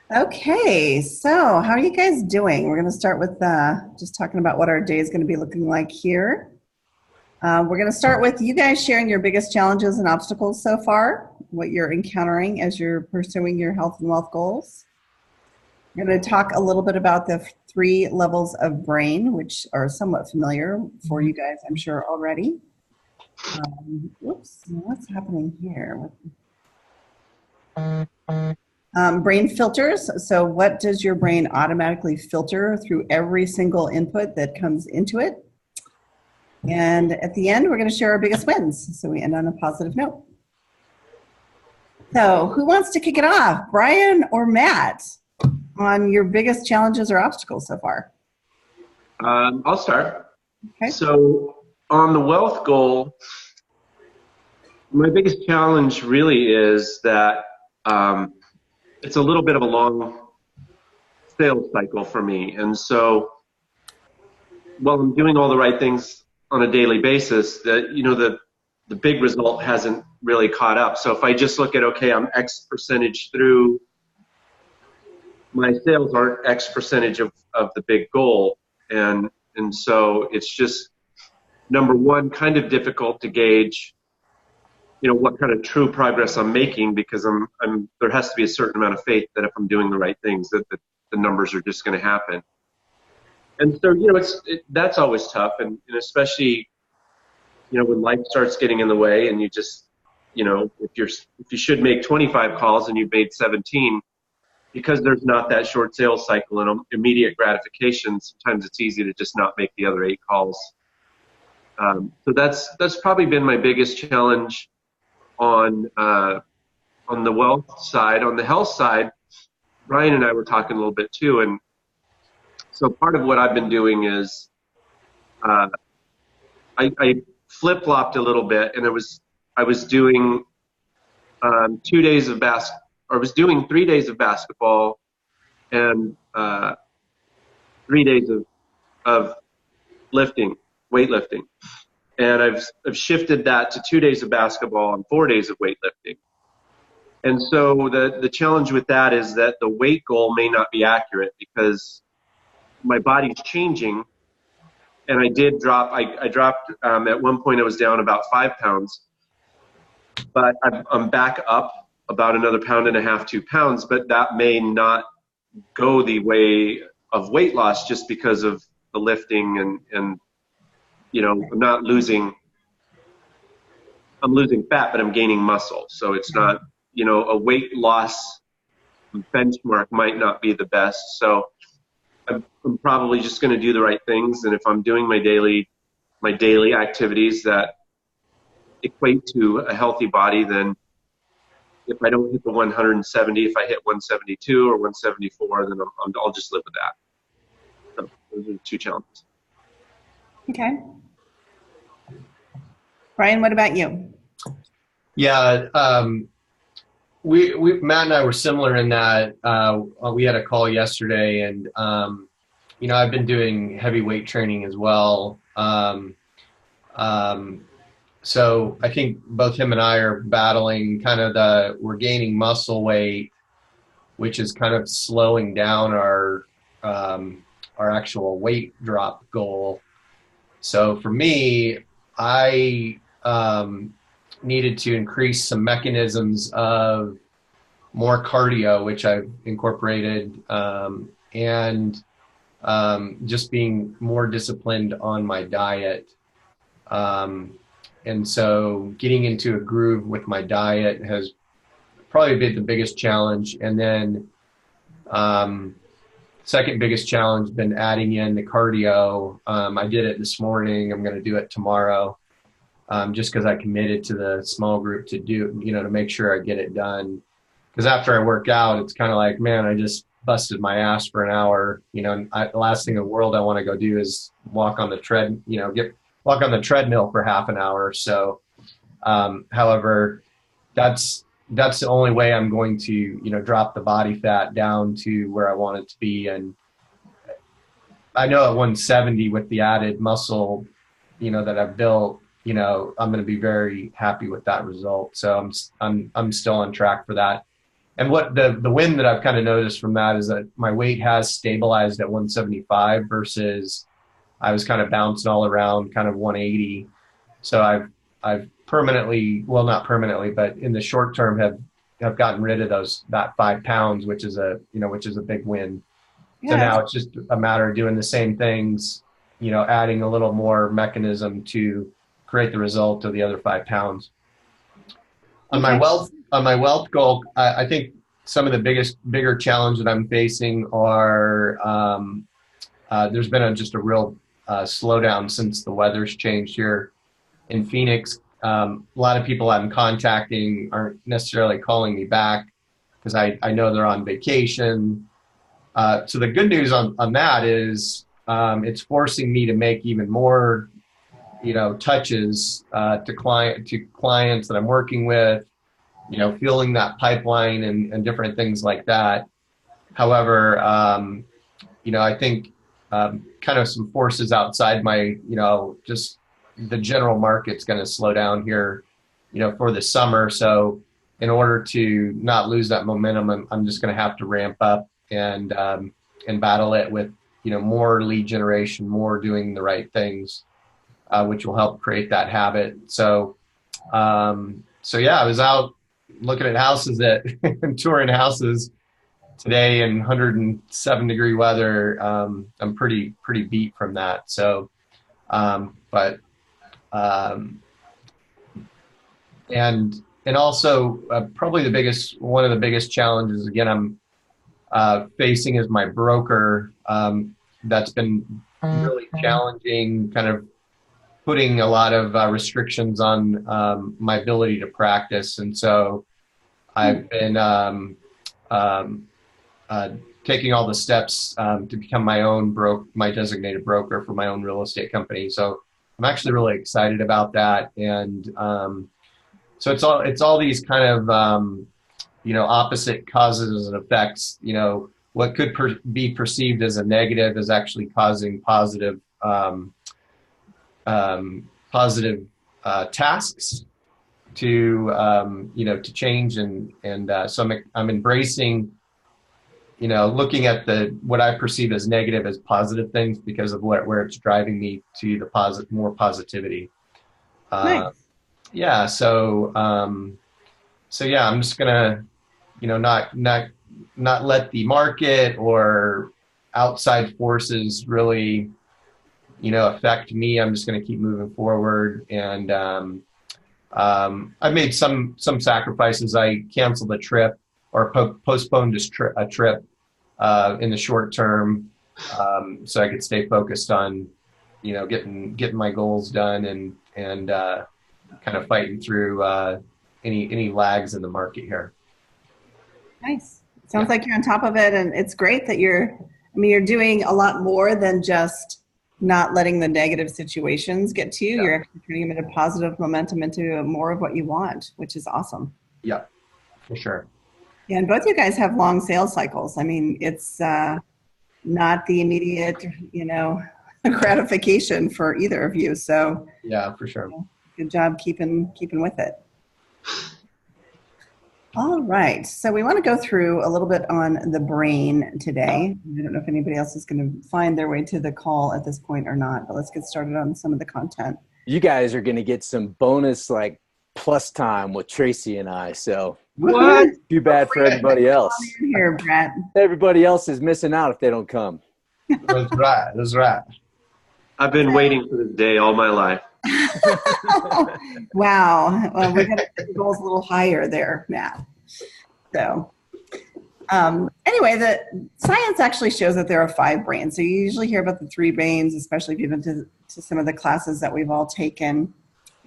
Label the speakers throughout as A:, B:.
A: Okay, so how are you guys doing? We're going to start with just talking about what our day is going to be looking like here. We're going to start with you guys sharing your biggest challenges and obstacles so far, what you're encountering as you're pursuing your health and wealth goals. We're going to talk a little bit about the three levels of brain, which are somewhat familiar for you guys, I'm sure, already. Whoops, what's happening here? Brain filters. So, what does your brain automatically filter through every single input that comes into it? And at the end, we're going to share our biggest wins. So, we end on a positive note. So, who wants to kick it off, Brian or Matt, on your biggest challenges or obstacles so far?
B: I'll start.
A: Okay.
B: So, on the wealth goal, my biggest challenge really is that it's a little bit of a long sales cycle for me. And so, while I'm doing all the right things on a daily basis, the big result hasn't really caught up. So if I just look at, okay, I'm X percentage through, my sales aren't X percentage of the big goal. And so it's just, number one, kind of difficult to gauge, what kind of true progress I'm making, because there has to be a certain amount of faith that if I'm doing the right things, that the numbers are just going to happen. And so, that's always tough. And especially, when life starts getting in the way and you just, if you should make 25 calls and you've made 17, because there's not that short sales cycle and immediate gratification, sometimes it's easy to just not make the other 8 calls. So that's probably been my biggest challenge on the wealth side. On the health side, Brian and I were talking a little bit too, and so part of what I've been doing is I flip-flopped a little bit, and I was doing 2 days of I was doing 3 days of basketball and 3 days of weightlifting. And I've shifted that to 2 days of basketball and 4 days of weightlifting. And so the challenge with that is that the weight goal may not be accurate because my body's changing. And I did drop, I dropped, at one point I was down about 5 pounds, but I'm back up about another 1.5 pounds, 2 pounds, but that may not go the way of weight loss just because of the lifting and I'm losing fat, but I'm gaining muscle. So it's not, a weight loss benchmark might not be the best. So I'm probably just going to do the right things. And if I'm doing my daily activities that equate to a healthy body, then if I don't hit the 170, if I hit 172 or 174, then I'll just live with that. So those are the 2 challenges.
A: Okay. Brian, what about you?
C: Yeah, we Matt and I were similar in that we had a call yesterday, and I've been doing heavy weight training as well. So I think both him and I are battling we're gaining muscle weight, which is kind of slowing down our actual weight drop goal. So for me, I needed to increase some mechanisms of more cardio, which I've incorporated, and just being more disciplined on my diet. And so getting into a groove with my diet has probably been the biggest challenge. And then second biggest challenge been adding in the cardio. I did it this morning. I'm going to do it tomorrow, just because I committed to the small group to do, to make sure I get it done. Because after I work out, it's kind of like, man, I just busted my ass for an hour. The last thing in the world I want to go do is walk on the walk on the treadmill for half an hour. So, however, that's the only way I'm going to, drop the body fat down to where I want it to be. And I know at 170 with the added muscle, that I've built, I'm going to be very happy with that result. So I'm still on track for that. And what the win that I've kind of noticed from that is that my weight has stabilized at 175 versus I was kind of bouncing all around kind of 180. So I've permanently, well, not permanently, but in the short term have gotten rid of that 5 pounds, which is a big win. So
A: Yeah,
C: now it's just a matter of doing the same things, adding a little more mechanism to create the result of the other 5 pounds. On
A: okay.
C: my wealth goal, I think some of the bigger challenge that I'm facing are there's been just a real slowdown since the weather's changed here in Phoenix. A lot of people I'm contacting aren't necessarily calling me back because I know they're on vacation. So the good news on that is it's forcing me to make even more touches to clients that I'm working with, fueling that pipeline and different things like that. However, I think kind of some forces outside my, just the general market's going to slow down here, for the summer. So in order to not lose that momentum, I'm just going to have to ramp up and battle it with, more lead generation, more doing the right things, which will help create that habit. So yeah, I was out looking at houses and touring houses today in 107-degree weather. I'm pretty beat from that. So, but and also probably one of the biggest challenges again I'm facing is my broker. That's been really challenging, kind of putting a lot of restrictions on my ability to practice. And so I've been taking all the steps to become my designated broker for my own real estate company. So I'm actually really excited about that. And so it's all these kind of opposite causes and effects. What could be perceived as a negative is actually causing positive tasks to change, and so I'm embracing, looking at what I perceive as negative as positive things because of where it's driving me to the more positivity.
A: Nice.
C: Yeah. So yeah, I'm just gonna, not let the market or outside forces really, affect me. I'm just going to keep moving forward. And I made some sacrifices. I canceled a trip or postponed a trip in the short term, so I could stay focused on, getting my goals done and kind of fighting through any lags in the market here.
A: Nice. Sounds like you're on top of it, and it's great that you're doing a lot more than just not letting the negative situations get to you. Yeah. You're actually turning them into positive momentum, into more of what you want, which is awesome.
C: Yeah, for sure.
A: Yeah, and both you guys have long sales cycles. It's not the immediate, gratification for either of you. So
C: yeah, for sure.
A: Good job keeping with it. All right, so we want to go through a little bit on the brain today. I don't know if anybody else is going to find their way to the call at this point or not, but let's get started on some of the content.
D: You guys are going to get some bonus plus time with Tracy and I, so
B: what?
D: Too bad for everybody else.
A: Here, Brett.
D: Everybody else is missing out if they don't come.
C: That's right.
B: I've been waiting for this day all my life.
A: Wow. Well, we got to get the goals a little higher there, Matt. So anyway, the science actually shows that there are 5 brains. So you usually hear about the 3 brains, especially if you've been to some of the classes that we've all taken.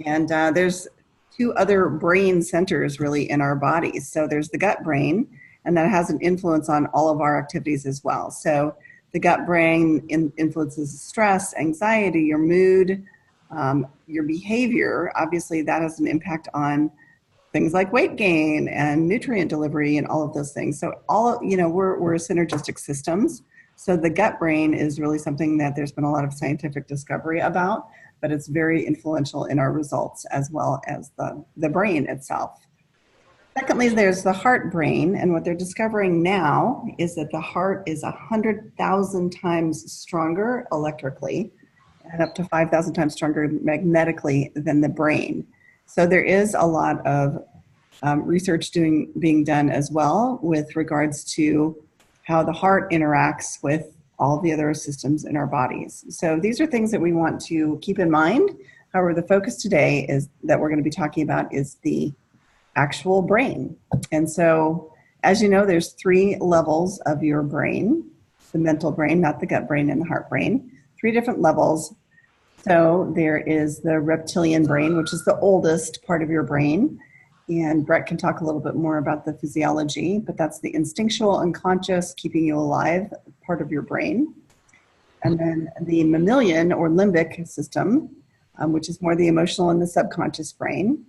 A: And there's 2 other brain centers really in our bodies. So there's the gut brain, and that has an influence on all of our activities as well. So the gut brain influences stress, anxiety, your mood, your behavior. Obviously, that has an impact on things like weight gain and nutrient delivery and all of those things. So we're synergistic systems. So the gut brain is really something that there's been a lot of scientific discovery about, but it's very influential in our results as well as the brain itself. Secondly, there's the heart brain, and what they're discovering now is that the heart is 100,000 times stronger electrically and up to 5,000 times stronger magnetically than the brain. So there is a lot of research being done as well with regards to how the heart interacts with all the other systems in our bodies. So these are things that we want to keep in mind. However, the focus today is that we're going to be talking about is the actual brain. And so, as you know, there's 3 levels of your brain: the mental brain, not the gut brain, and the heart brain. 3 different levels. So there is the reptilian brain, which is the oldest part of your brain. And Brett can talk a little bit more about the physiology, but that's the instinctual, unconscious, keeping you alive part of your brain. And then the mammalian or limbic system, which is more the emotional and the subconscious brain.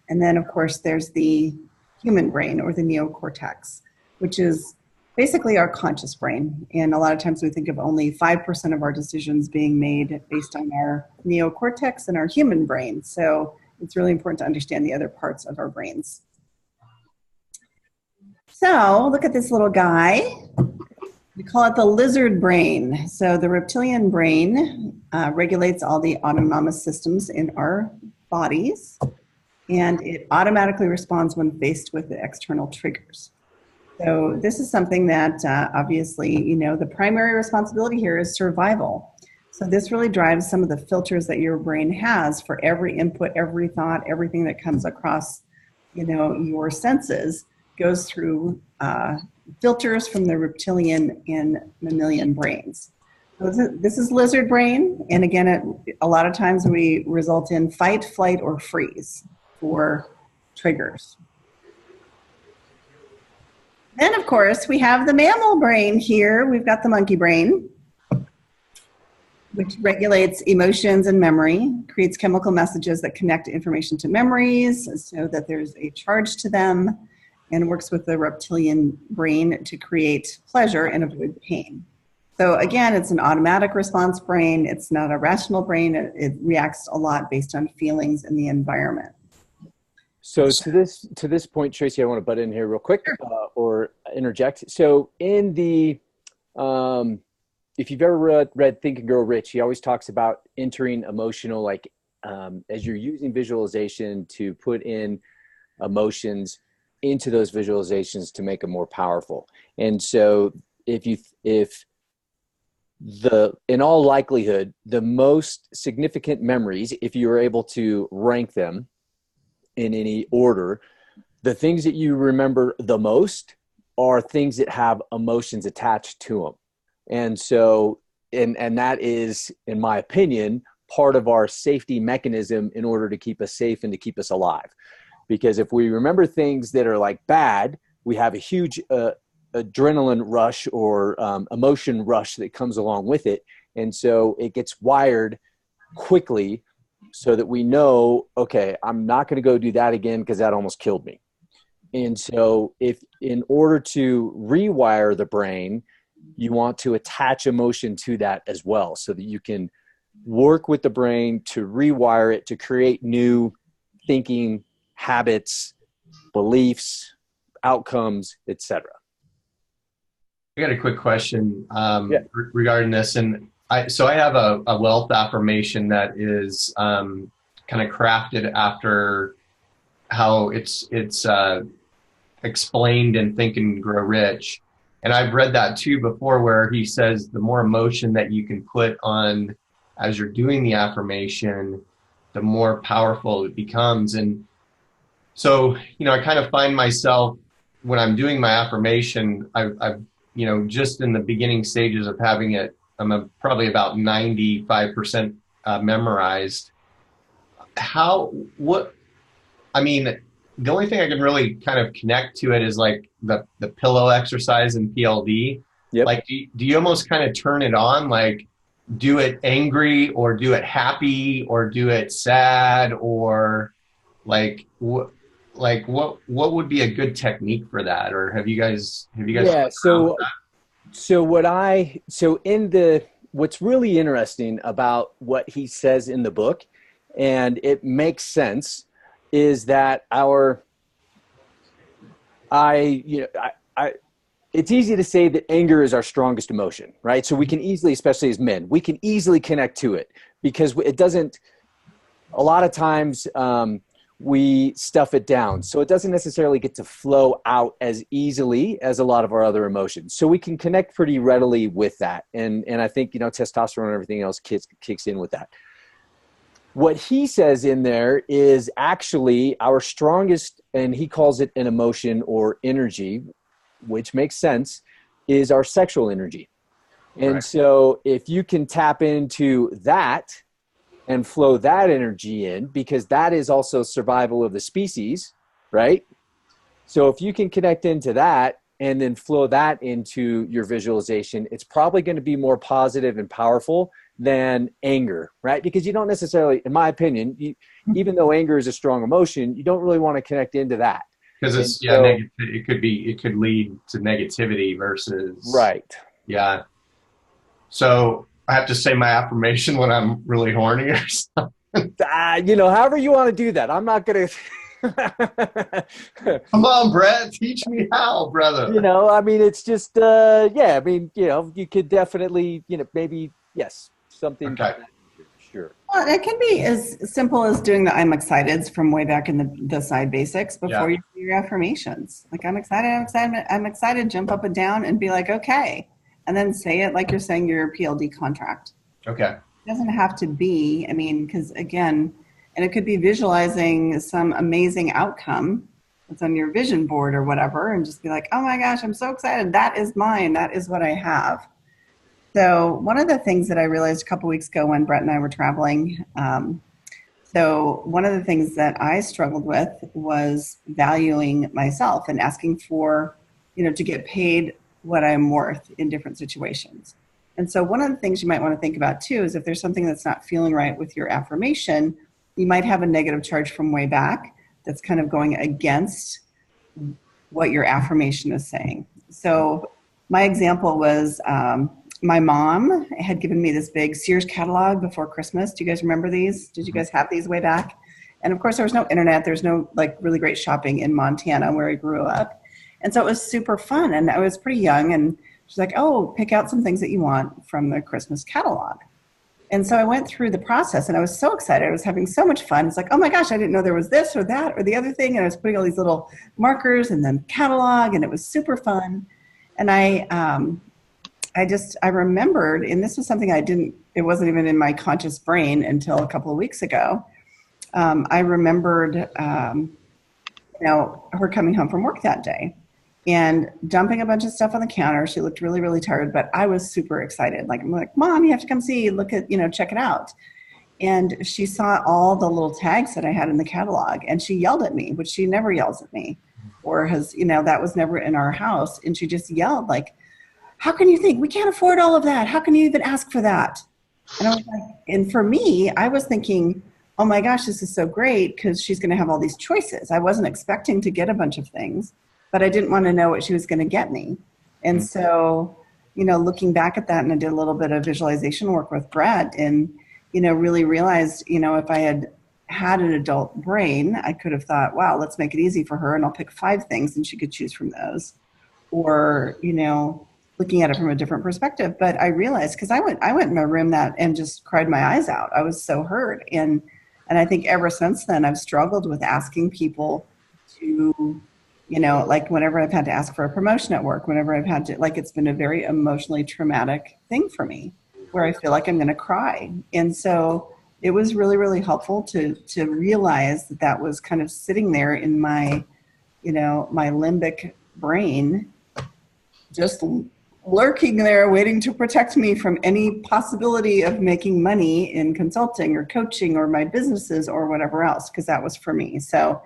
A: And then, of course, there's the human brain or the neocortex, which is basically our conscious brain. And a lot of times we think of only 5% of our decisions being made based on our neocortex and our human brain. So it's really important to understand the other parts of our brains. So look at this little guy. We call it the lizard brain. So the reptilian brain regulates all the autonomous systems in our bodies, and it automatically responds when faced with the external triggers. So this is something that obviously, you know, the primary responsibility here is survival. So this really drives some of the filters that your brain has for every input, every thought, everything that comes across, you know, your senses goes through filters from the reptilian and mammalian brains. So this is lizard brain. And again, a lot of times we result in fight, flight, or freeze for triggers. Then, of course, we have the mammal brain here. We've got the monkey brain, which regulates emotions and memory, creates chemical messages that connect information to memories so that there's a charge to them, and works with the reptilian brain to create pleasure and avoid pain. So again, it's an automatic response brain. It's not a rational brain. It reacts a lot based on feelings and the environment.
D: So to this point, Tracy, I want to butt in here real quick or interject. So in the if you've ever read Think and Grow Rich, he always talks about entering emotional, like as you're using visualization to put in emotions into those visualizations to make them more powerful. And so in all likelihood, the most significant memories, if you were able to rank them in any order, the things that you remember the most are things that have emotions attached to them. And so, and that is, in my opinion, part of our safety mechanism in order to keep us safe and to keep us alive. Because if we remember things that are like bad, we have a huge adrenaline rush or emotion rush that comes along with it. And so it gets wired quickly so that we know, okay, I'm not going to go do that again because that almost killed me. And so if in order to rewire the brain, you want to attach emotion to that as well so that you can work with the brain to rewire it to create new thinking habits, beliefs, outcomes, etc.
C: I got a quick question regarding this. And I have a wealth affirmation that is kind of crafted after how it's explained in Think and Grow Rich. And I've read that too before, where he says the more emotion that you can put on as you're doing the affirmation, the more powerful it becomes. And so, you know, I kind of find myself when I'm doing my affirmation, I've you know, just in the beginning stages of having it, I'm probably about 95% memorized. The only thing I can really kind of connect to it is like the pillow exercise in PLD.
D: Yep.
C: Like, do you almost kind of turn it on, like do it angry or do it happy or do it sad, or like what would be a good technique for that? Or have you guys
D: Yeah. What's really interesting about what he says in the book, and it makes sense, is that our it's easy to say that anger is our strongest emotion, right? So we can easily, especially as men, we can easily connect to it because it doesn't, a lot of times we stuff it down. So it doesn't necessarily get to flow out as easily as a lot of our other emotions. So we can connect pretty readily with that. And I think, testosterone and everything else kicks in with that. What he says in there is actually our strongest, and he calls it an emotion or energy, which makes sense, is our sexual energy. And
C: Right.
D: so if you can tap into that and flow that energy in, because that is also survival of the species, right? So if you can connect into that and then flow that into your visualization, it's probably going to be more positive and powerful than anger, right? Because you don't necessarily, in my opinion, even though anger is a strong emotion, you don't really want to connect into that.
C: Because
D: And
C: it's
D: so,
C: it could lead to negativity versus
D: right.
C: yeah. So I have to say my affirmation when I'm really horny or something.
D: However you want to do that. I'm not going to,
C: Come on, Brett, teach me how, brother.
D: it's just, you could definitely, maybe, yes, something.
C: Okay.
D: Sure.
A: Well, it can be as simple as doing the I'm excited from way back in the side basics before
C: Yeah.
A: you do your affirmations. Like, I'm excited, I'm excited, I'm excited, jump up and down and be like, okay. And then say it like you're saying your PLD contract.
C: Okay.
A: It doesn't have to be, because again, and it could be visualizing some amazing outcome that's on your vision board or whatever, and just be like, oh my gosh, I'm so excited. That is mine. That is what I have. So one of the things that I realized a couple weeks ago when Brett and I were traveling, so one of the things that I struggled with was valuing myself and asking for, to get paid what I'm worth in different situations. And so one of the things you might want to think about too is if there's something that's not feeling right with your affirmation, you might have a negative charge from way back that's kind of going against what your affirmation is saying. So my example was my mom had given me this big Sears catalog before Christmas. Do you guys remember these? Did you guys have these way back? And of course, there was no internet. There's no really great shopping in Montana where I grew up. And so it was super fun. And I was pretty young. And she's like, oh, pick out some things that you want from the Christmas catalog. And so I went through the process and I was so excited. I was having so much fun. It's like, oh my gosh, I didn't know there was this or that or the other thing. And I was putting all these little markers in the catalog and it was super fun. And I remembered, and this was something it wasn't even in my conscious brain until a couple of weeks ago. I remembered, her coming home from work that day and dumping a bunch of stuff on the counter. She looked really, really tired, but I was super excited. I'm like, Mom, you have to come see, look at, check it out. And she saw all the little tags that I had in the catalog and she yelled at me, which she never yells at me or has, that was never in our house. And she just yelled like, how can you think we can't afford all of that? How can you even ask for that? And I was like, and for me, I was thinking, oh my gosh, this is so great because she's going to have all these choices. I wasn't expecting to get a bunch of things, but I didn't want to know what she was going to get me. And so, looking back at that, and I did a little bit of visualization work with Brett and, really realized, if I had an adult brain, I could have thought, wow, let's make it easy for her and I'll pick 5 things and she could choose from those. Or, looking at it from a different perspective. But I realized, because I went in my room and just cried my eyes out. I was so hurt. And I think ever since then, I've struggled with asking people to, whenever I've had to ask for a promotion at work, whenever I've had to, it's been a very emotionally traumatic thing for me where I feel like I'm going to cry. And so it was really, really helpful to realize that was kind of sitting there in my, my limbic brain, just lurking there waiting to protect me from any possibility of making money in consulting or coaching or my businesses or whatever else, because that was for me. So,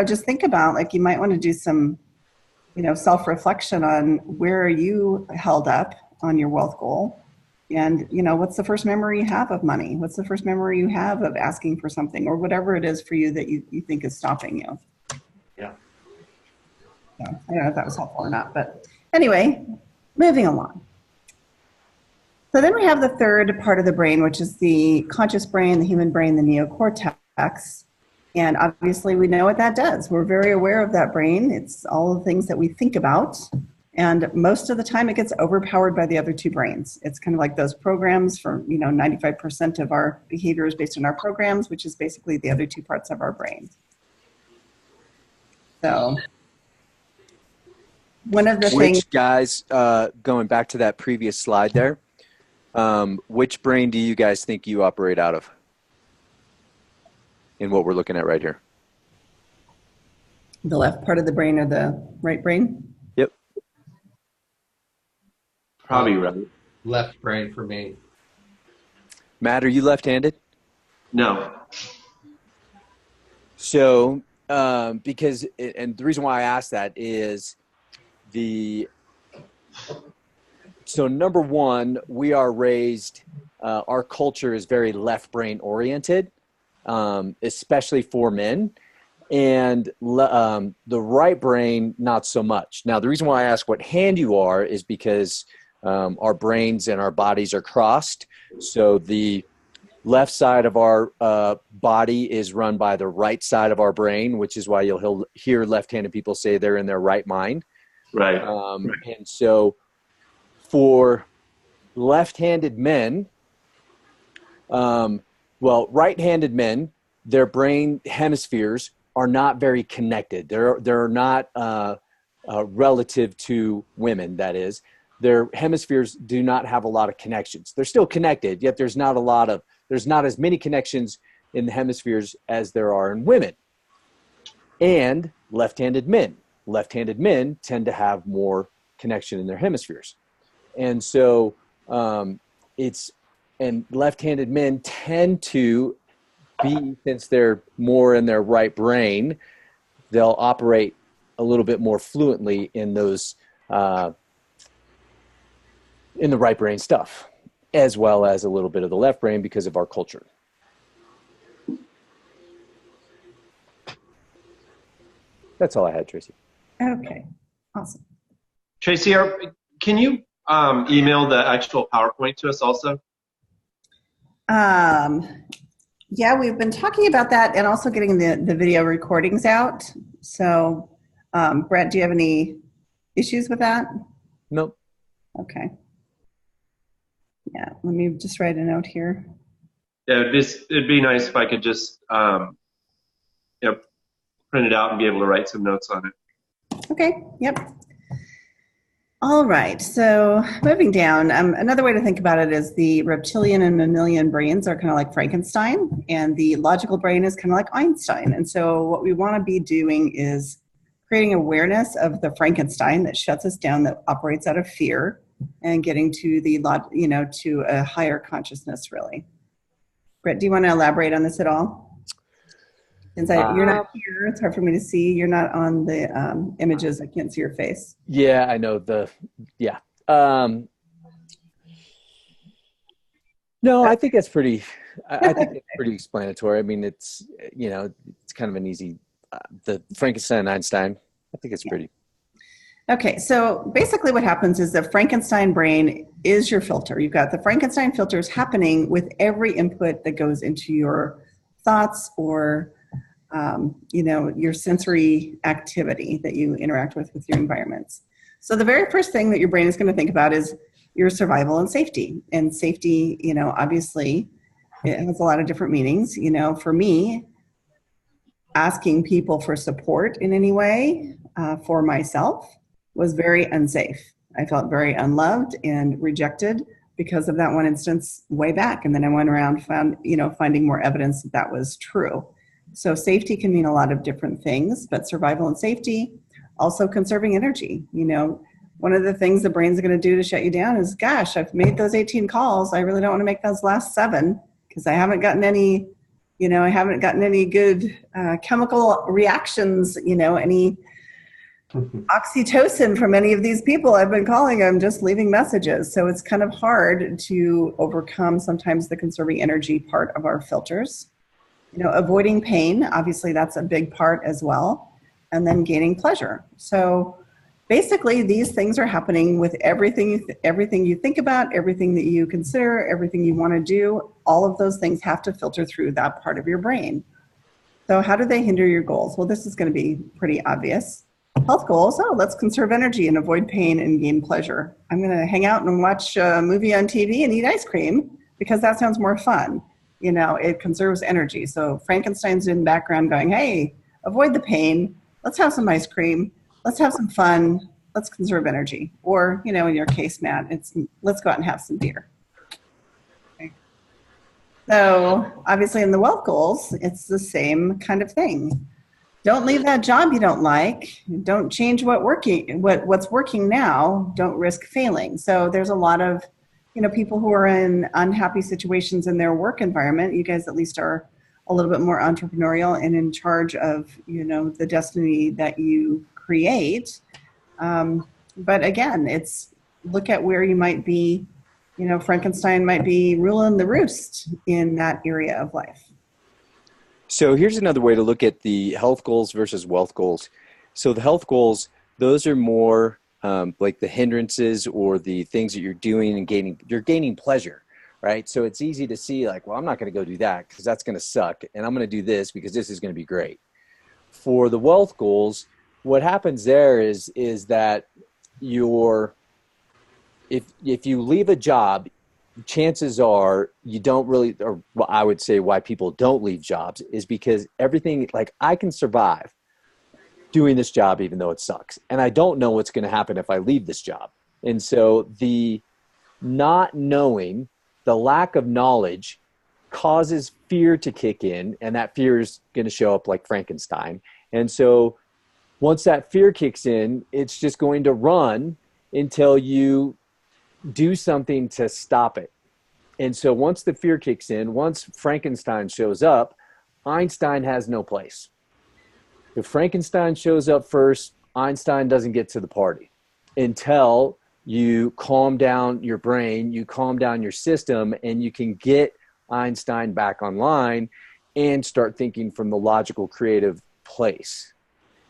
A: just think about you might want to do some, self-reflection on where are you held up on your wealth goal. And, what's the first memory you have of money? What's the first memory you have of asking for something or whatever it is for you that you think is stopping you?
C: Yeah.
A: So, I don't know if that was helpful or not, but anyway, moving along. So then we have the third part of the brain, which is the conscious brain, the human brain, the neocortex. And obviously we know what that does. We're very aware of that brain. It's all the things that we think about. And most of the time it gets overpowered by the other two brains. It's kind of like those programs for, 95% of our behavior is based on our programs, which is basically the other two parts of our brain. So one of the things.
D: Which guys, going back to that previous slide there, which brain do you guys think you operate out of in what we're looking at right here?
A: The left part of the brain or the right brain?
D: Yep.
B: Probably right.
C: Left brain for me.
D: Matt, are you left-handed?
B: No.
D: So, because, and the reason why I asked that is so number one, we are raised, our culture is very left brain oriented, especially for men, and the right brain, not so much. Now, the reason why I ask what hand you are is because our brains and our bodies are crossed. So the left side of our body is run by the right side of our brain, which is why you'll hear left-handed people say they're in their right mind.
B: Right.
D: And so for left-handed men, right-handed men, their brain hemispheres are not very connected. They're not relative to women, that is. Their hemispheres do not have a lot of connections. They're still connected, yet there's not as many connections in the hemispheres as there are in women. And left-handed men tend to have more connection in their hemispheres. And so and left-handed men tend to be, since they're more in their right brain, they'll operate a little bit more fluently in those, in the right brain stuff, as well as a little bit of the left brain because of our culture. That's all I had, Tracy.
A: Okay, awesome.
B: Tracy, can you email the actual PowerPoint to us also?
A: Yeah, we've been talking about that and also getting the video recordings out. So, Brett, do you have any issues with that?
D: Nope.
A: Okay. Yeah, let me just write a note here.
B: Yeah, it'd be nice if I could just print it out and be able to write some notes on it.
A: Okay, yep. All right, so moving down, another way to think about it is the reptilian and mammalian brains are kind of like Frankenstein, and the logical brain is kind of like Einstein. And so what we want to be doing is creating awareness of the Frankenstein that shuts us down, that operates out of fear, and getting to to a higher consciousness, really. Brett, do you want to elaborate on this at all? Since you're not here, it's hard for me to see. You're not on the images. I can't see your face.
D: Yeah, I know no, I think that's pretty, I think it's pretty explanatory. I mean, it's kind of an easy, the Frankenstein and Einstein, I think it's pretty.
A: Okay, so basically what happens is the Frankenstein brain is your filter. You've got the Frankenstein filters happening with every input that goes into your thoughts or your sensory activity that you interact with your environments. So the very first thing that your brain is going to think about is your survival and safety. And safety, obviously it has a lot of different meanings. For me, asking people for support in any way for myself was very unsafe. I felt very unloved and rejected because of that one instance way back. And then I went around, finding more evidence that was true. So safety can mean a lot of different things, but survival and safety, also conserving energy. One of the things the brain's going to do to shut you down is, gosh, I've made those 18 calls. I really don't want to make those last 7 because I haven't gotten any, good chemical reactions, any oxytocin from any of these people I've been calling. I'm just leaving messages. So it's kind of hard to overcome sometimes the conserving energy part of our filters. Avoiding pain, obviously that's a big part as well, and then gaining pleasure. So basically these things are happening with everything you think about, everything that you consider, everything you want to do. All of those things have to filter through that part of your brain. So how do they hinder your goals? Well, this is going to be pretty obvious. Health goals, oh, let's conserve energy and avoid pain and gain pleasure. I'm going to hang out and watch a movie on TV and eat ice cream because that sounds more fun. You know, it conserves energy. So Frankenstein's in the background going, hey, avoid the pain. Let's have some ice cream. Let's have some fun. Let's conserve energy. Or, you know, in your case, Matt, it's let's go out and have some beer. Okay. So obviously in the wealth goals, it's the same kind of thing. Don't leave that job you don't like. Don't change what's working now. Don't risk failing. So there's a lot of, you know, people who are in unhappy situations in their work environment. You guys at least are a little bit more entrepreneurial and in charge of, you know, the destiny that you create. But again, it's look at where you might be, you know, Frankenstein might be ruling the roost in that area of life.
D: So here's another way to look at the health goals versus wealth goals. So the health goals, those are more like the hindrances or the things that you're doing and you're gaining pleasure, right? So it's easy to see like, well, I'm not going to go do that because that's going to suck. And I'm going to do this because this is going to be great. For the wealth goals, what happens there is that if you leave a job, chances are you don't really, or well, I would say why people don't leave jobs is because everything, like I can survive doing this job even though it sucks. And I don't know what's going to happen if I leave this job. And so the not knowing, the lack of knowledge causes fear to kick in, and that fear is going to show up like Frankenstein. And so once that fear kicks in, it's just going to run until you do something to stop it. And so once the fear kicks in, once Frankenstein shows up, Einstein has no place. If Frankenstein shows up first, Einstein doesn't get to the party until you calm down your brain, you calm down your system, and you can get Einstein back online and start thinking from the logical, creative place.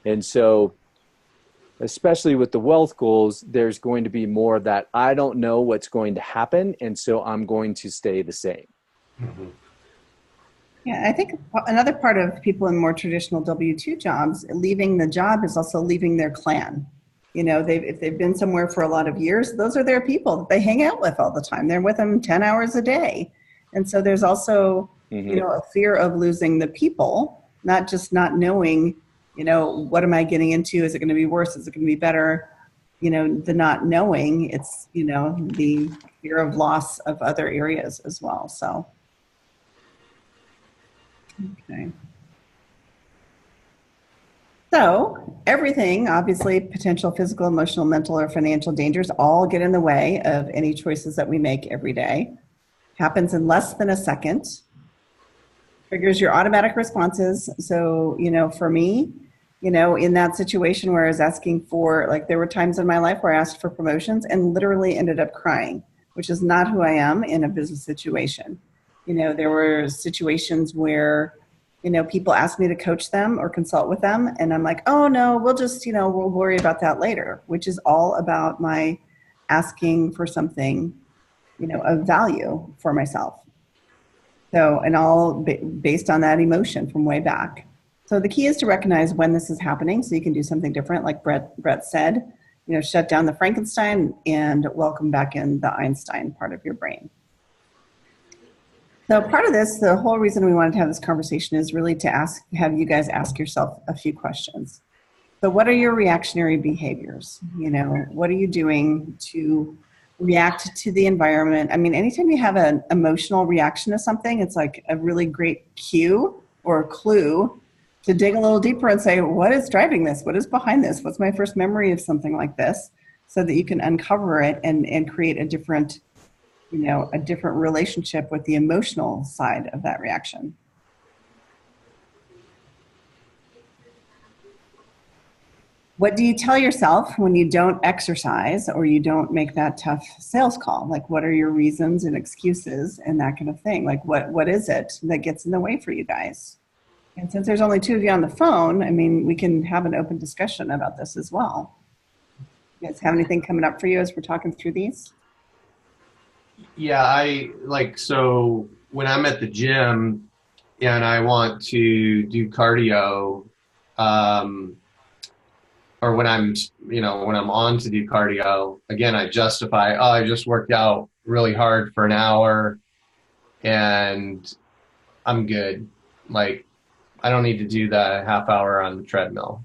D: And so especially with the wealth goals, there's going to be more of that. I don't know what's going to happen, and so I'm going to stay the same.
C: Mm-hmm.
A: Yeah, I think another part of people in more traditional W-2 jobs, leaving the job is also leaving their clan. You know, if they've been somewhere for a lot of years, those are their people that they hang out with all the time. They're with them 10 hours a day. And so there's also, you know, a fear of losing the people, not just not knowing, you know, what am I getting into? Is it going to be worse? Is it going to be better? You know, the not knowing, it's, you know, the fear of loss of other areas as well. So, okay. So everything, obviously, potential physical, emotional, mental, or financial dangers all get in the way of any choices that we make every day. Happens in less than a second. Triggers your automatic responses. So, you know, for me, you know, in that situation where I was asking for, like, there were times in my life where I asked for promotions and literally ended up crying, which is not who I am in a business situation. You know, there were situations where, you know, people asked me to coach them or consult with them. And I'm like, oh no, we'll just, you know, we'll worry about that later, which is all about my asking for something, you know, of value for myself. So, and all based on that emotion from way back. So the key is to recognize when this is happening so you can do something different. Like Brett said, you know, shut down the Frankenstein and welcome back in the Einstein part of your brain. So part of this, the whole reason we wanted to have this conversation is really to have you guys ask yourself a few questions. So what are your reactionary behaviors? You know, what are you doing to react to the environment? I mean, anytime you have an emotional reaction to something, it's like a really great cue or clue to dig a little deeper and say, what is driving this? What is behind this? What's my first memory of something like this? So that you can uncover it and create a different, you know, a different relationship with the emotional side of that reaction. What do you tell yourself when you don't exercise or you don't make that tough sales call? Like, what are your reasons and excuses and that kind of thing? Like, what is it that gets in the way for you guys? And since there's only two of you on the phone, I mean, we can have an open discussion about this as well. You guys have anything coming up for you as we're talking through these?
C: Yeah, so when I'm at the gym, Yeah, and I want to do cardio, um, or when I'm on to do cardio, again, I justify, oh, I just worked out really hard for an hour and I'm good. Like, I don't need to do the half hour on the treadmill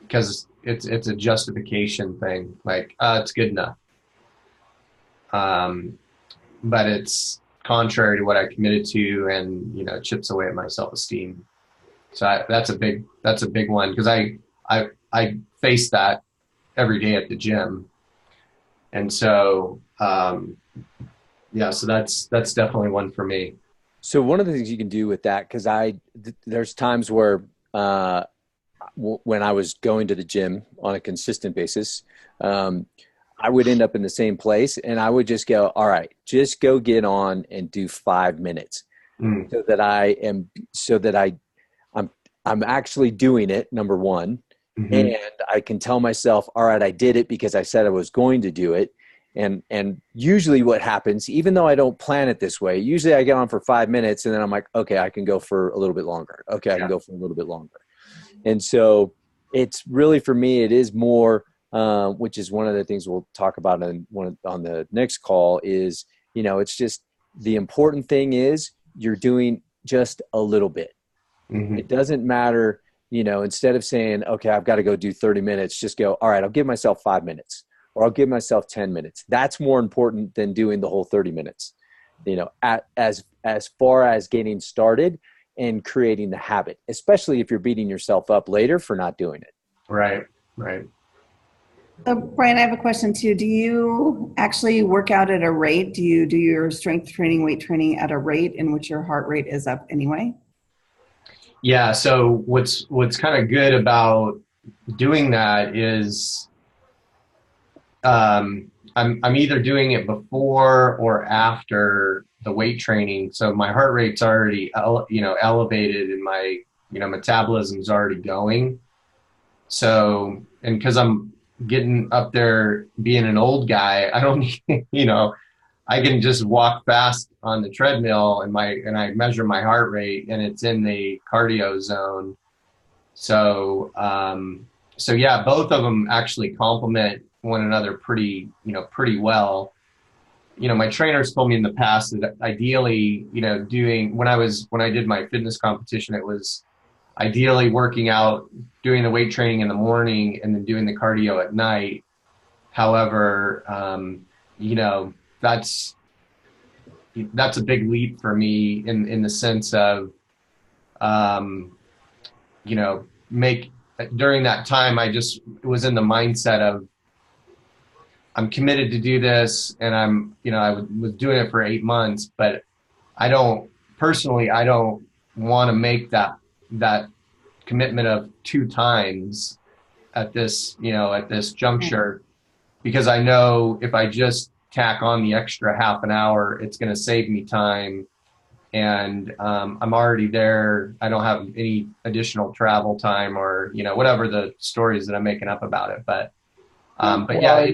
C: because it's a justification thing. Like, it's good enough. Um, but it's contrary to what I committed to, and chips away at my self-esteem. So that's a big one because I face that every day at the gym, and so yeah, so that's definitely one for me.
D: So one of the things you can do with that, because there's times where when I was going to the gym on a consistent basis, um, I would end up in the same place, and I would just go, all right, just go get on and do 5 minutes,
C: Mm.
D: so that I'm actually doing it, number one,
C: Mm-hmm.
D: and I can tell myself, all right, I did it because I said I was going to do it. And usually what happens, even though I don't plan it this way, usually I get on for 5 minutes and then I'm like, okay, I can go for a little bit longer. Okay, I can
C: Yeah.
D: go for a little bit longer. And so it's really, for me, it is more, which is one of the things we'll talk about on the next call is, it's just, the important thing is you're doing just a little bit.
C: Mm-hmm.
D: It doesn't matter, instead of saying, okay, I've got to go do 30 minutes, just go, all right, I'll give myself 5 minutes, or I'll give myself 10 minutes. That's more important than doing the whole 30 minutes, as far as getting started and creating the habit, especially if you're beating yourself up later for not doing it.
C: Right. Right.
A: So, Brian, I have a question too. Do you actually work out at a rate? Do you do your strength training, weight training at a rate in which your heart rate is up anyway?
C: Yeah. So what's kind of good about doing that is I'm either doing it before or after the weight training. So my heart rate's already elevated and my metabolism's already going. So, and because I'm getting up there being an old guy, I don't need, I can just walk fast on the treadmill and I measure my heart rate and it's in the cardio zone. So, so yeah, both of them actually complement one another pretty well. My trainers told me in the past that ideally, when I did my fitness competition, it was ideally working out, doing the weight training in the morning and then doing the cardio at night. However, that's a big leap for me in the sense of, make during that time, I just was in the mindset of I'm committed to do this, and I was doing it for 8 months, but I don't want to make that commitment of 2 times at this juncture, because I know if I just tack on the extra half an hour, it's going to save me time. And I'm already there. I don't have any additional travel time or, whatever the stories that I'm making up about it. But yeah.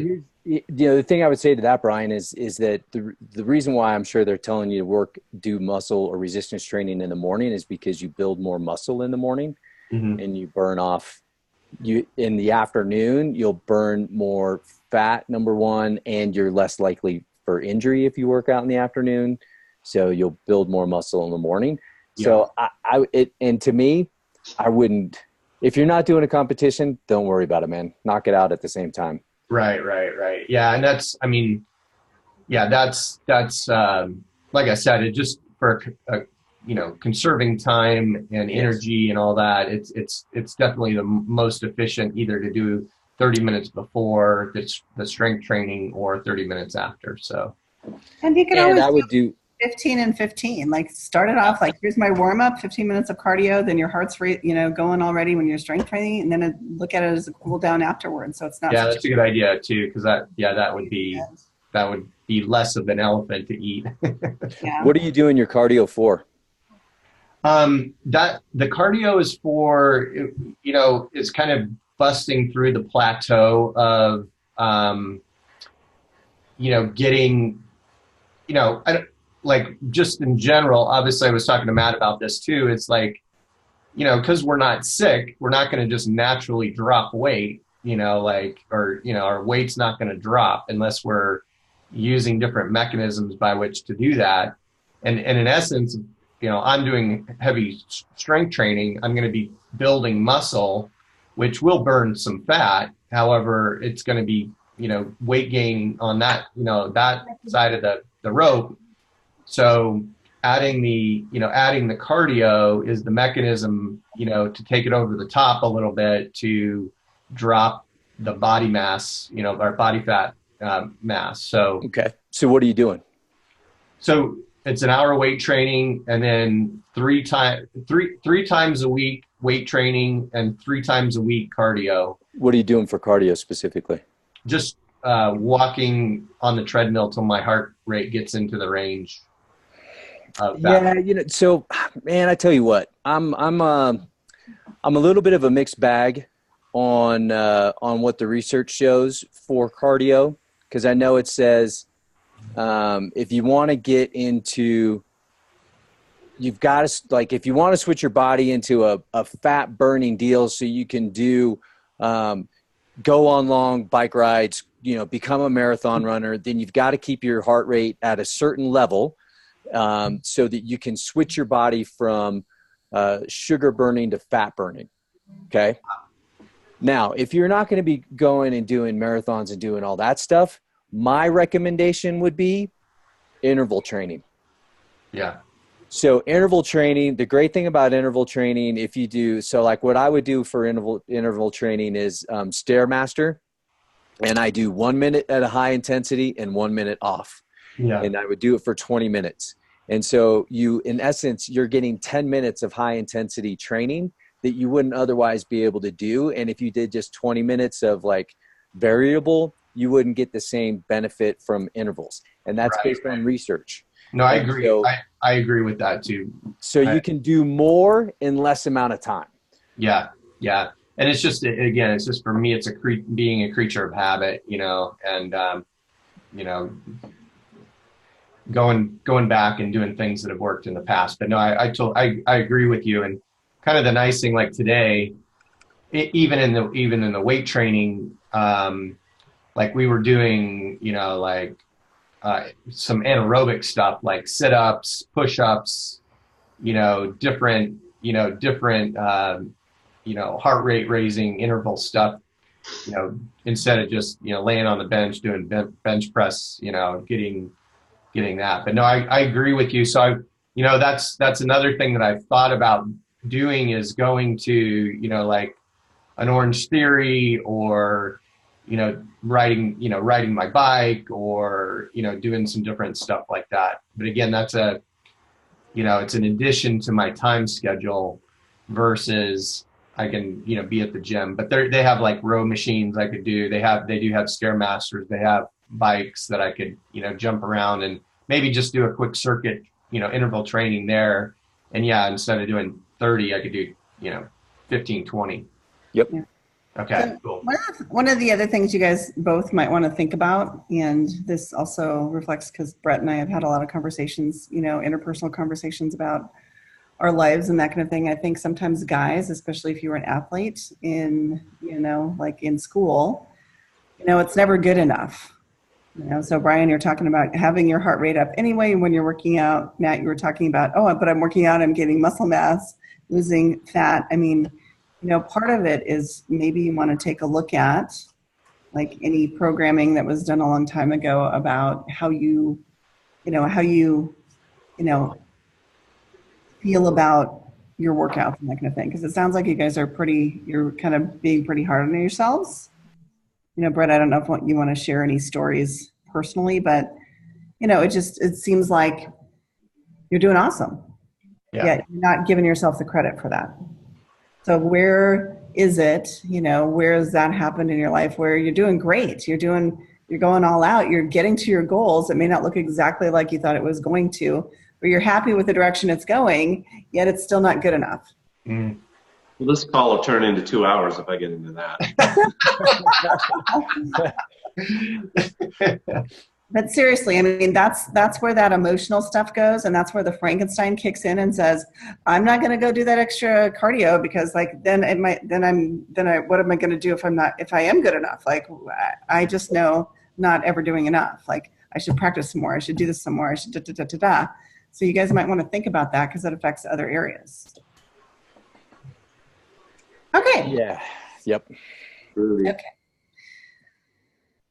D: The thing I would say to that, Brian, is that the reason why I'm sure they're telling you to do muscle or resistance training in the morning is because you build more muscle in the morning. Mm-hmm. And you burn off, in the afternoon, you'll burn more fat, number one, and you're less likely for injury if you work out in the afternoon. So you'll build more muscle in the morning. Yeah. So and to me, I wouldn't, if you're not doing a competition, don't worry about it, man. Knock it out at the same time.
C: Right. Yeah. And that's like I said, it just for, conserving time and energy and all that. It's definitely the most efficient either to do 30 minutes before the strength training or 30 minutes after. So,
A: and you can always do 15 and 15, like start it off like, here's my warm up, 15 minutes of cardio, then your heart's rate, going already when you're strength training, and then look at it as a cool down afterwards. So it's not.
C: Yeah, that's a good idea too. Cause that would be less of an elephant to eat.
A: Yeah.
D: What are you doing your cardio for?
C: That the cardio is for, it's kind of busting through the plateau of, getting, like just in general, obviously I was talking to Matt about this too. It's like, you know, because we're not sick, we're not going to just naturally drop weight, you know, like, or, you know, our weight's not going to drop unless we're using different mechanisms by which to do that. And in essence, you know, I'm doing heavy strength training. I'm going to be building muscle, which will burn some fat. However, it's going to be, you know, weight gain on that, you know, that side of the rope. So adding the cardio is the mechanism, you know, to take it over the top a little bit to drop the body mass, you know, our body fat mass. So,
D: Okay. So what are you doing?
C: so it's an hour weight training, and then three times a week weight training, and 3 times a week cardio.
D: What are you doing for cardio specifically?
C: Just walking on the treadmill till my heart rate gets into the range of that.
D: Yeah, you know, so man, I tell you what, I'm a little bit of a mixed bag on what the research shows for cardio, because I know it says if you want to get into, you've got to, like, if you want to switch your body into a fat burning deal so you can do go on long bike rides, you know, become a marathon runner, then you've got to keep your heart rate at a certain level so that you can switch your body from sugar burning to fat burning. Okay. Now, if you're not going to be going and doing marathons and doing all that stuff, my recommendation would be interval training.
C: Yeah.
D: So interval training, the great thing about interval training, if you do, so like what I would do for interval training is Stairmaster, and I do 1 minute at a high intensity and 1 minute off.
C: Yeah.
D: And I would do it for 20 minutes. And so you, in essence, you're getting 10 minutes of high intensity training that you wouldn't otherwise be able to do. And if you did just 20 minutes of like variable, you wouldn't get the same benefit from intervals. And that's based on research.
C: No, I agree.
D: So,
C: I agree with that too.
D: So you can do more in less amount of time.
C: Yeah. Yeah. And it's just, again, it's just for me, it's being a creature of habit, you know, and, you know, going back and doing things that have worked in the past. But no, I agree with you. And kind of the nice thing, like today, even in the weight training, like we were doing, you know, like some anaerobic stuff like sit-ups, push-ups, you know, different heart rate raising interval stuff, you know, instead of just, you know, laying on the bench doing bench press, you know, getting that. But no, I agree with you. So you know, that's another thing that I've thought about doing is going to, you know, like an Orange Theory or, you know, riding my bike or, you know, doing some different stuff like that. But again, that's it's an addition to my time schedule versus I can, you know, be at the gym. But they have like row machines I could do. They do have Stairmasters. They have bikes that I could, you know, jump around and maybe just do a quick circuit, you know, interval training there. And yeah, instead of doing 30, I could do, you know, 15, 20.
D: Yep.
A: Yeah.
C: Okay,
A: So
C: cool.
A: one of the other things you guys both might want to think about, and this also reflects because Brett and I have had a lot of conversations, you know, interpersonal conversations about our lives and that kind of thing. I think sometimes guys, especially if you were an athlete in, you know, like in school, you know, it's never good enough. You know, so Brian, you're talking about having your heart rate up anyway when you're working out. Matt, you were talking about, oh, but I'm working out, I'm getting muscle mass, losing fat. I mean, you know, part of it is maybe you want to take a look at like any programming that was done a long time ago about how you feel about your workouts and that kind of thing. Because it sounds like you guys are you're kind of being pretty hard on yourselves. You know, Brett, I don't know if you want to share any stories personally, but, you know, it seems like you're doing awesome. Yeah, you're not giving yourself the credit for that. So where is it, you know, where has that happened in your life where you're doing great? You're going all out. You're getting to your goals. It may not look exactly like you thought it was going to, but you're happy with the direction it's going, yet it's still not good enough.
C: Mm.
B: Well, this call will turn into 2 hours if I get into that.
A: But seriously, I mean, that's where that emotional stuff goes, and that's where the Frankenstein kicks in and says, "I'm not going to go do that extra cardio because, like, then it might, what am I going to do if I am good enough? Like, I just know not ever doing enough. Like, I should practice some more. I should do this some more. I should da da da da da." So you guys might want to think about that because it affects other areas. Okay.
D: Yeah. Yep.
A: Okay.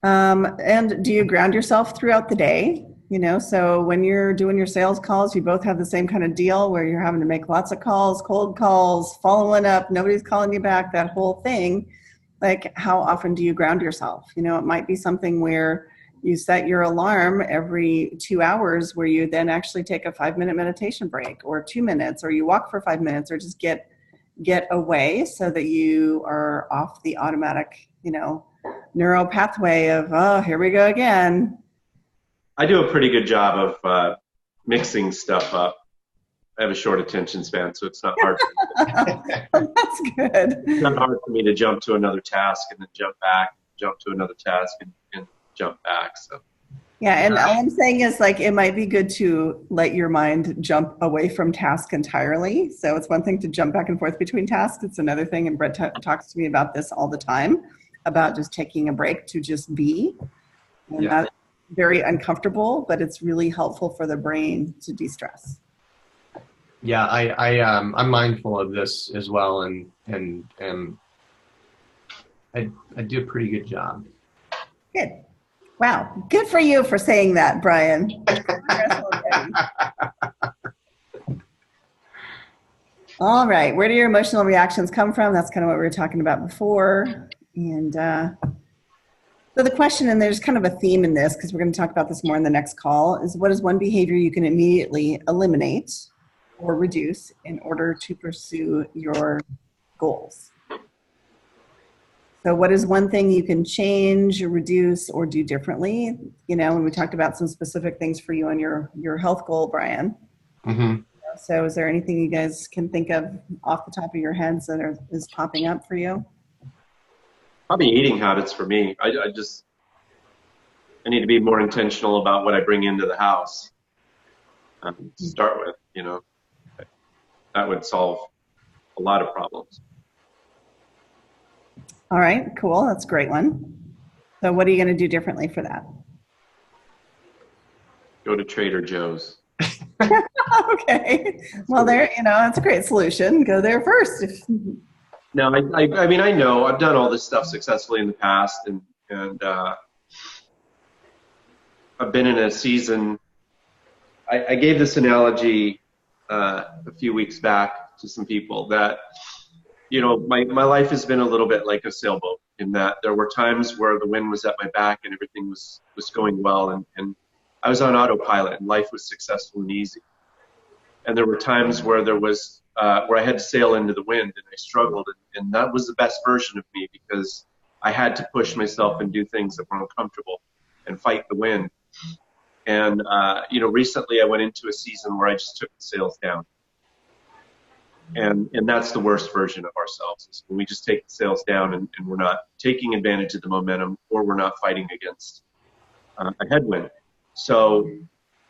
A: And do you ground yourself throughout the day? You know, so when you're doing your sales calls, you both have the same kind of deal where you're having to make lots of calls, cold calls, following up, nobody's calling you back, that whole thing. Like, how often do you ground yourself? You know, it might be something where you set your alarm every 2 hours where you then actually take a 5-minute meditation break or 2 minutes, or you walk for 5 minutes, or just get away so that you are off the automatic, you know, neural pathway of, oh, here we go again.
B: I do a pretty good job of mixing stuff up. I have a short attention span, so it's not hard.
A: That's good.
B: It's not hard for me to jump to another task and then jump back, jump to another task and jump back. So.
A: Yeah, and all I'm saying is, like, it might be good to let your mind jump away from task entirely. So it's one thing to jump back and forth between tasks. It's another thing, and Brett talks to me about this all the time, about just taking a break to just be. And
C: Yeah.
A: that's very uncomfortable, but it's really helpful for the brain to de-stress.
C: Yeah, I'm mindful of this as well, and I do a pretty good job.
A: Good. Wow. Good for you for saying that, Brian. All right. Where do your emotional reactions come from? That's kind of what we were talking about before. And so the question, and there's kind of a theme in this because we're going to talk about this more in the next call, is what is one behavior you can immediately eliminate or reduce in order to pursue your goals? So what is one thing you can change or reduce or do differently? You know, when we talked about some specific things for you on your health goal, Brian.
C: Mm-hmm.
A: So is there anything you guys can think of off the top of your heads that is popping up for you?
B: Probably eating habits for me. I need to be more intentional about what I bring into the house. To start with, you know, that would solve a lot of problems.
A: All right, cool. That's a great one. So what are you going to do differently for that?
B: Go to Trader Joe's.
A: Okay. Well, there, you know, that's a great solution. Go there first.
B: No, I mean, I know I've done all this stuff successfully in the past, and I've been in a season. I gave this analogy a few weeks back to some people that, you know, my life has been a little bit like a sailboat in that there were times where the wind was at my back and everything was going well, and I was on autopilot and life was successful and easy. And there were times where there was where I had to sail into the wind and I struggled, and that was the best version of me because I had to push myself and do things that were uncomfortable and fight the wind. And you know, recently I went into a season where I just took the sails down. And that's the worst version of ourselves, is when we just take the sails down and we're not taking advantage of the momentum, or we're not fighting against a headwind. So,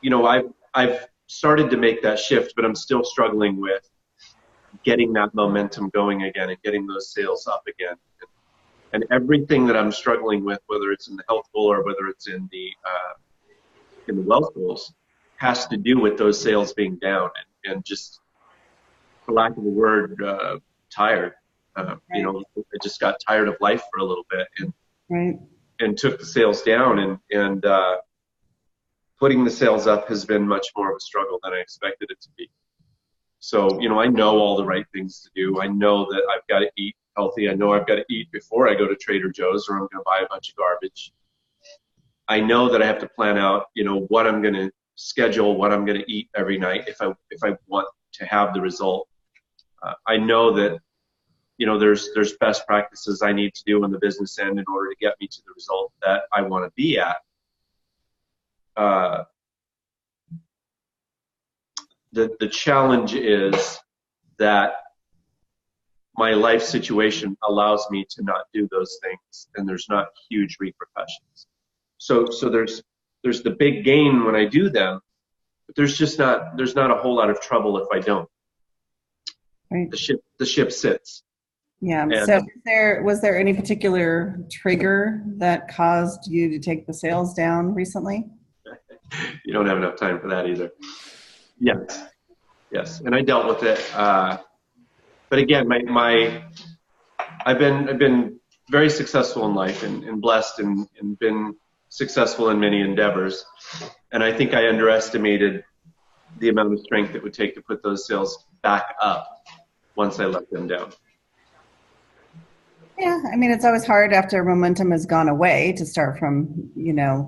B: you know, I've started to make that shift, but I'm still struggling with getting that momentum going again and getting those sails up again. And everything that I'm struggling with, whether it's in the health goal or whether it's in the wealth goals, has to do with those sails being down and just, for lack of a word, tired.
A: Right.
B: You know, I just got tired of life for a little bit
A: Right.
B: and took the sails down, and putting the sails up has been much more of a struggle than I expected it to be. So, you know, I know all the right things to do. I know that I've got to eat healthy. I know I've got to eat before I go to Trader Joe's, or I'm going to buy a bunch of garbage. I know that I have to plan out, you know, what I'm going to schedule, what I'm going to eat every night if I want to have the result. I know that, you know, there's best practices I need to do on the business end in order to get me to the result that I want to be at. The challenge is that my life situation allows me to not do those things, and there's not huge repercussions. So there's there's the big gain when I do them, but there's not a whole lot of trouble if I don't.
A: Right.
B: The ship sits.
A: Yeah.
B: And
A: So was there any particular trigger that caused you to take the sales down recently?
B: you don't have enough time for that either. Yes. And I dealt with it. But again, I've been very successful in life and blessed and been successful in many endeavors. And I think I underestimated the amount of strength it would take to put those sales back up once I let them down.
A: Yeah, I mean, it's always hard after momentum has gone away to start from,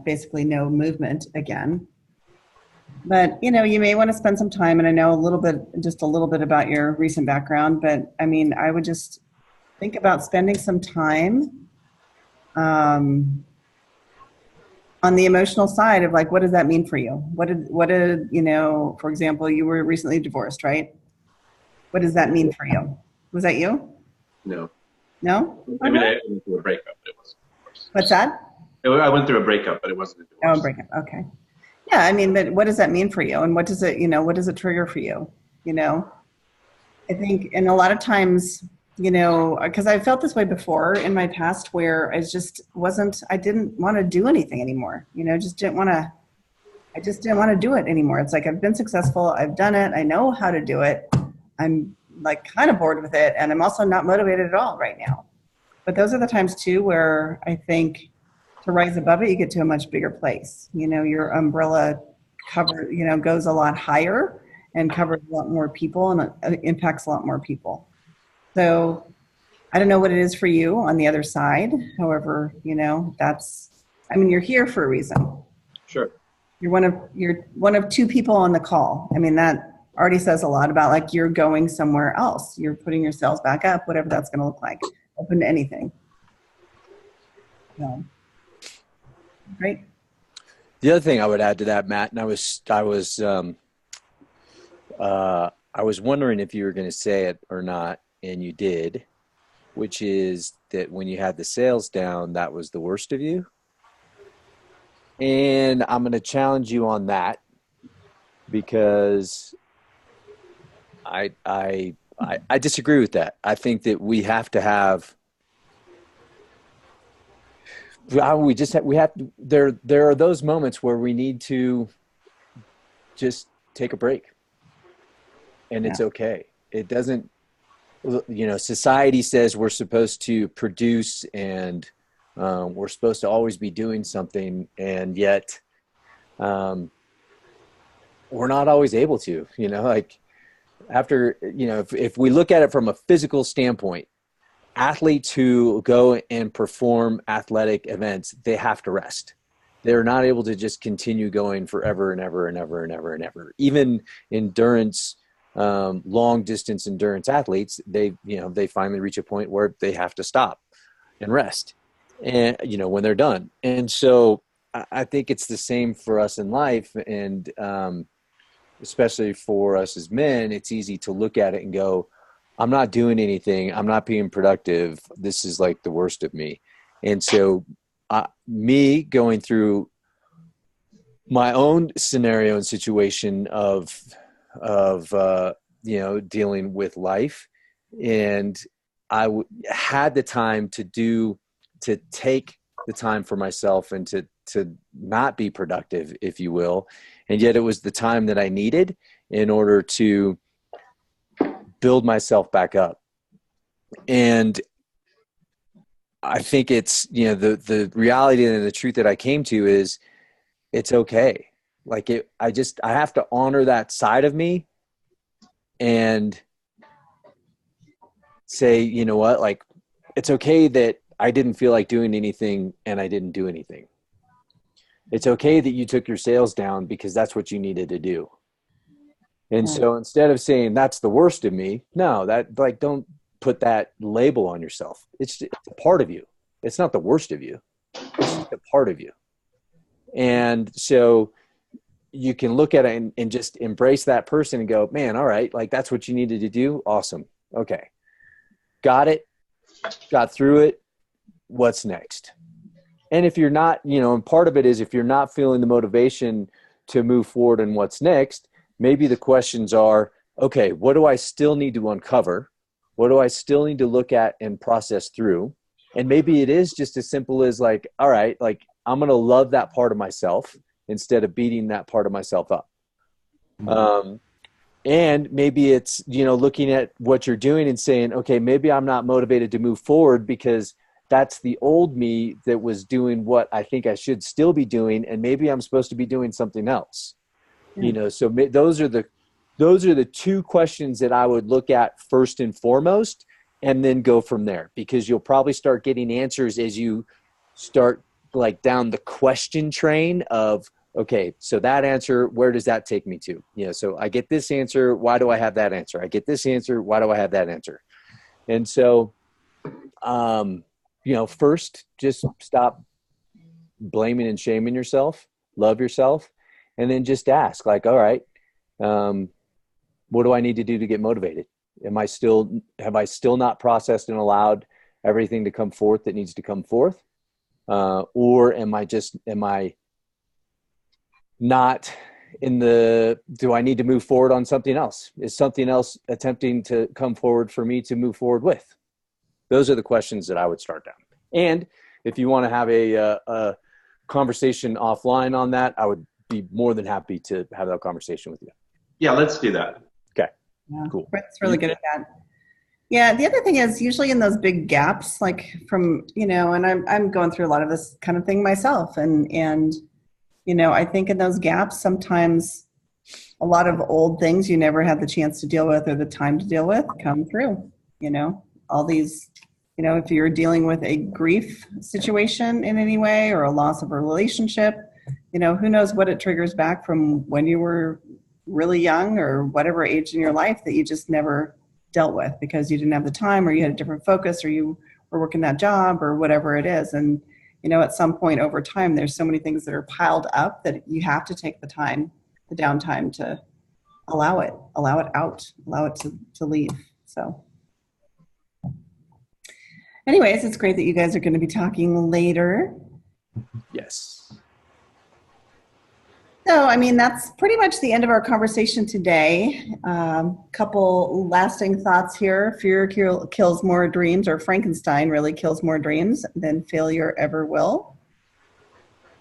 A: basically no movement again. But, you may want to spend some time, and I know just a little bit about your recent background, but I mean, I would just think about spending some time on the emotional side of like, what does that mean for you? What did, for example, you were recently divorced, right? What does that mean for you? Was that you?
B: No.
A: No?
B: I mean, I went through a breakup, but it wasn't divorce.
A: What's that?
B: I went through a breakup, but it wasn't a divorce.
A: Oh, breakup. Okay. Yeah, I mean, but what does that mean for you? And what does it trigger for you? I think, and a lot of times, because I felt this way before in my past where I didn't want to do anything anymore. I just didn't want to do it anymore. It's like, I've been successful. I've done it. I know how to do it. I'm like kind of bored with it. And I'm also not motivated at all right now. But those are the times too, where I think to rise above it, you get to a much bigger place. Your umbrella cover, goes a lot higher and covers a lot more people and impacts a lot more people. So I don't know what it is for you on the other side. However, you're here for a reason.
B: Sure.
A: You're one of two people on the call. I mean, that already says a lot about like you're going somewhere else. You're putting your sales back up, whatever that's going to look like. Open to anything. So, great.
D: The other thing I would add to that, Matt, and I was wondering if you were going to say it or not, and you did, which is that when you had the sales down, that was the worst of you. And I'm going to challenge you on that because I disagree with that. I think that we have to have. There are those moments where we need to just take a break, and it's okay. It doesn't, society says we're supposed to produce and we're supposed to always be doing something, and yet we're not always able to, like after, if we look at it from a physical standpoint, athletes who go and perform athletic events, they have to rest. They're not able to just continue going forever and ever and ever and ever and ever. Even endurance, long distance endurance athletes, they finally reach a point where they have to stop and rest, and when they're done. And so I think it's the same for us in life, and especially for us as men, it's easy to look at it and go, I'm not doing anything. I'm not being productive. This is like the worst of me. And so me going through my own scenario and situation of dealing with life, and I had the time to take the time for myself and to not be productive, if you will. And yet it was the time that I needed in order to build myself back up. And I think it's, the reality and the truth that I came to is it's okay. Like I have to honor that side of me and say, you know what, like it's okay that I didn't feel like doing anything and I didn't do anything. It's okay that you took your sales down because that's what you needed to do. And so instead of saying that's the worst of me, no, don't put that label on yourself. It's a part of you. It's not the worst of you. It's just a part of you. And so you can look at it and just embrace that person and go, man, all right, like that's what you needed to do. Awesome. Okay. Got it. Got through it. What's next? And if you're not, and part of it is if you're not feeling the motivation to move forward and what's next, maybe the questions are, okay, what do I still need to uncover? What do I still need to look at and process through? And maybe it is just as simple as like, all right, like I'm going to love that part of myself instead of beating that part of myself up. And maybe it's, looking at what you're doing and saying, okay, maybe I'm not motivated to move forward because that's the old me that was doing what I think I should still be doing. And maybe I'm supposed to be doing something else, so those are the two questions that I would look at first and foremost, and then go from there, because you'll probably start getting answers as you start like down the question train of, okay, so that answer, where does that take me to? So I get this answer. Why do I have that answer? I get this answer. Why do I have that answer? And so, first just stop blaming and shaming yourself, love yourself, and then just ask like, all right, what do I need to do to get motivated? Have I still not processed and allowed everything to come forth that needs to come forth? Or am I not do I need to move forward on something else? Is something else attempting to come forward for me to move forward with? Those are the questions that I would start down. And if you want to have a conversation offline on that, I would be more than happy to have that conversation with you.
B: Yeah, let's do that.
D: Okay.
A: Yeah,
D: cool.
A: Brent's really good at that. Yeah, the other thing is usually in those big gaps, like from, and I'm going through a lot of this kind of thing myself. And I think in those gaps, sometimes a lot of old things you never had the chance to deal with or the time to deal with come through, all these, if you're dealing with a grief situation in any way or a loss of a relationship, who knows what it triggers back from when you were really young or whatever age in your life that you just never dealt with because you didn't have the time or you had a different focus or you were working that job or whatever it is. And, at some point over time, there's so many things that are piled up that you have to take the downtime to allow it out, allow it to leave. So anyways, it's great that you guys are going to be talking later.
D: Yes.
A: So, that's pretty much the end of our conversation today. Couple lasting thoughts here. Fear kills more dreams, or Frankenstein really kills more dreams than failure ever will.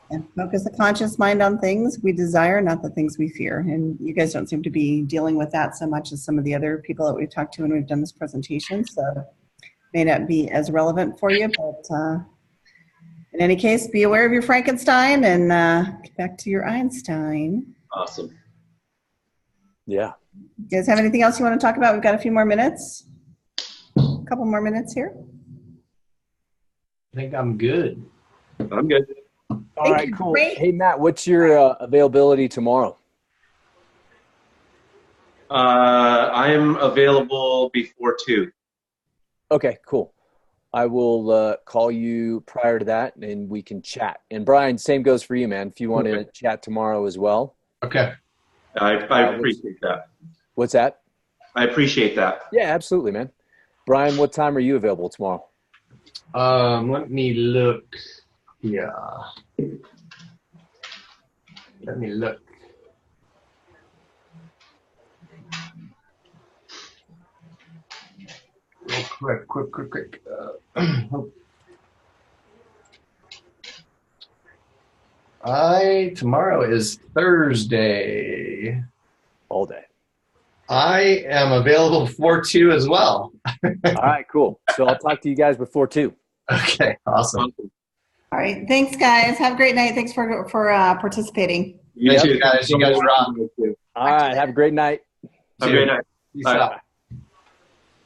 A: And focus the conscious mind on things we desire, not the things we fear. And you guys don't seem to be dealing with that so much as some of the other people that we've talked to when we've done this presentation. So it may not be as relevant for you, but in any case, be aware of your Frankenstein and get back to your Einstein.
B: Awesome.
D: Yeah.
A: You guys have anything else you want to talk about? We've got a few more minutes. A couple more minutes here.
C: I think I'm good.
B: I'm good.
D: All right, cool.
A: Great.
D: Hey, Matt, what's your availability tomorrow?
B: I'm available before 2.
D: Okay, cool. I will call you prior to that and we can chat. And Brian, same goes for you, man. If you want to chat tomorrow as well.
C: Okay.
B: I appreciate that.
D: What's that?
B: I appreciate that.
D: Yeah, absolutely, man. Brian, what time are you available tomorrow?
C: Let me look. Yeah. Let me look. Real quick. Tomorrow is Thursday.
D: All day.
C: I am available before 2 as well.
D: All right, cool. So I'll talk to you guys before 2.
C: Okay, awesome.
A: All right. Thanks, guys. Have a great night. Thanks for participating.
C: Thank you, guys. You guys rock.
D: All right. Have a great night.
B: Have a great night.
C: Peace
B: Bye.
C: out.